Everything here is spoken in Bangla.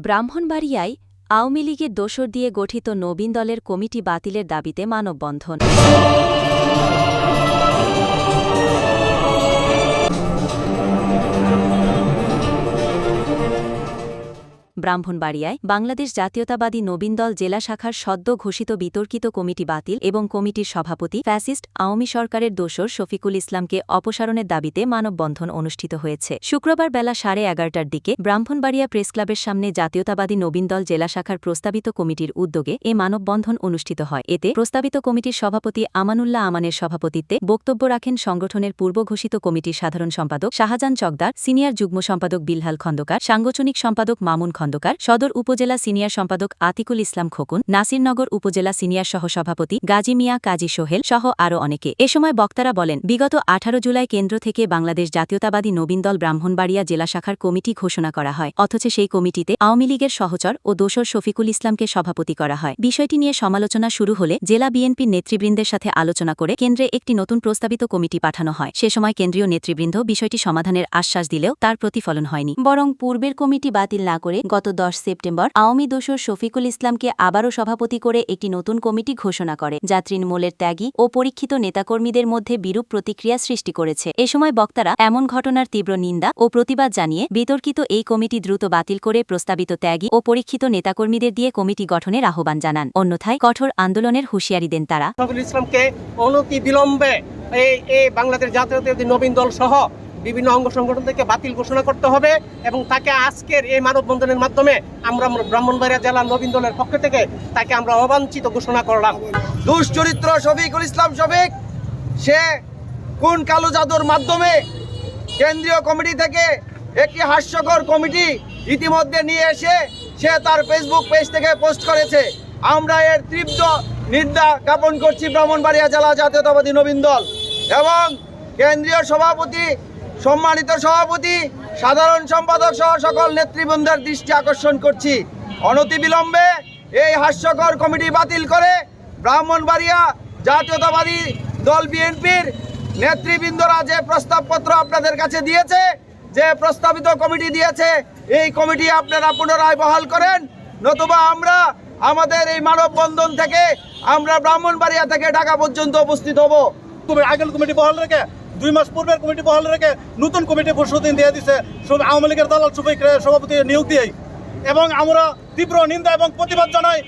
ব্রাহ্মণবাড়িয়ায় আওয়ামী লীগের দোসর দিয়ে গঠিত নবীন দলের কমিটি বাতিলের দাবিতে মানববন্ধন। ব্রাহ্মণবাড়িয়ায় বাংলাদেশ জাতীয়তাবাদী নবীন দল জেলা শাখার সদ্য ঘোষিত বিতর্কিত কমিটি বাতিল এবং কমিটির সভাপতি ফ্যাসিস্ট আওয়ামী সরকারের দোসর শফিকুল ইসলামকে অপসারণের দাবিতে মানববন্ধন অনুষ্ঠিত হয়েছে। শুক্রবার বেলা 11:30টার দিকে ব্রাহ্মণবাড়িয়া প্রেসক্লাবের সামনে জাতীয়তাবাদী নবীন দল জেলা শাখার প্রস্তাবিত কমিটির উদ্যোগে এ মানববন্ধন অনুষ্ঠিত হয়। এতে প্রস্তাবিত কমিটির সভাপতি আমানুল্লাহ আমানের সভাপতিত্বে বক্তব্য রাখেন সংগঠনের পূর্বঘোষিত কমিটির সাধারণ সম্পাদক শাহজাহান চকদার, সিনিয়র যুগ্ম সম্পাদক বিলহাল খন্দকার, সাংগঠনিক সম্পাদক মামুন খন্দকার, সদর উপজেলা সিনিয়র সম্পাদক আতিকুল ইসলাম খোকন, নাসিরনগর উপজেলা সিনিয়র সহসভাপতি গাজী মিয়া কাজী সোহেল সহ আরও অনেকে। এ সময় বক্তারা বলেন, বিগত 18 জুলাই কেন্দ্র থেকে বাংলাদেশ জাতীয়তাবাদী নবীন দল ব্রাহ্মণবাড়িয়া জেলা শাখার কমিটি ঘোষণা করা হয়, অথচ সেই কমিটিতে আওয়ামী লীগের সহচর ও দোসর শফিকুল ইসলামকে সভাপতি করা হয়। বিষয়টি নিয়ে সমালোচনা শুরু হলে জেলা বিএনপির নেতৃবৃন্দের সাথে আলোচনা করে কেন্দ্রে একটি নতুন প্রস্তাবিত কমিটি পাঠানো হয়। সে সময় কেন্দ্রীয় নেতৃবৃন্দ বিষয়টি সমাধানের আশ্বাস দিলেও তার প্রতিফলন হয়নি, বরং পূর্বের কমিটি বাতিল না করে গত 10 সেপ্টেম্বর আওয়ামী দোসর শফিকুল ইসলামকে আবারও সভাপতি করে একটি নতুন কমিটি ঘোষণা করে, যা তৃণমূলের ত্যাগী ও পরীক্ষিত নেতাকর্মীদের মধ্যে বিরূপ প্রতিক্রিয়া সৃষ্টি করেছে। এ সময় বক্তারা এমন ঘটনার তীব্র নিন্দা ও প্রতিবাদ জানিয়ে বিতর্কিত এই কমিটি দ্রুত বাতিল করে প্রস্তাবিত ত্যাগী ও পরীক্ষিত নেতাকর্মীদের দিয়ে কমিটি গঠনের আহ্বান জানান। অন্যথায় কঠোর আন্দোলনের হুঁশিয়ারি দেন তারা। শফিকুল ইসলামকে অনতিবিলম্বে এই বাংলাদেশ জাতীয়তাবাদী নবীন দল সহ বিভিন্ন অঙ্গ সংগঠন থেকে বাতিল ঘোষণা করতে হবে এবং তাকে আজকের এই মানববন্ধনের মাধ্যমে আমরা ব্রাহ্মণবাড়িয়া জেলা নবীন দলের পক্ষ থেকে তাকে আমরা অবাঞ্ছিত ঘোষণা করলাম। দুশ্চরিত্র শফিকুল ইসলাম শফিক, সে কোন কালো জাদুর মাধ্যমে কেন্দ্রীয় কমিটি থেকে একটি হাস্যকর কমিটি ইতিমধ্যে নিয়ে এসে সে তার ফেসবুক পেজ থেকে পোস্ট করেছে। আমরা এর তীব্র নিন্দা জ্ঞাপন করছি ব্রাহ্মণবাড়িয়া জেলা জাতীয়তাবাদী নবীন দল এবং কেন্দ্রীয় সভাপতি, সম্মানিত সভাপতি, সাধারণ সম্পাদক সহ সকল নেতৃবৃন্দের দৃষ্টি আকর্ষণ করছি, অনতিবিলম্বে এই হাস্যকর কমিটি বাতিল করে ব্রাহ্মণবাড়িয়া জাতীয়তাবাদী দল বিএনপির নেতৃবৃন্দরা যে প্রস্তাবপত্র আপনাদের কাছে দিয়েছে, যে প্রস্তাবিত কমিটি দিয়েছে, এই কমিটি আপনারা পুনরায় বহাল করেন, নতুবা আমরা আমাদের এই মানববন্ধন থেকে আমরা ব্রাহ্মণবাড়িয়া থেকে ঢাকা পর্যন্ত উপস্থিত হব। আগের কমিটি বহাল রেখে 2 মাস পূর্বের কমিটি বহাল রেখে নতুন কমিটি প্রস্তুতি দিয়ে দিচ্ছে আওয়ামী লীগের দালাল শফিক সভাপতি নিয়োগ দিয়ে, এবং আমরা তীব্র নিন্দা এবং প্রতিবাদ জানাই।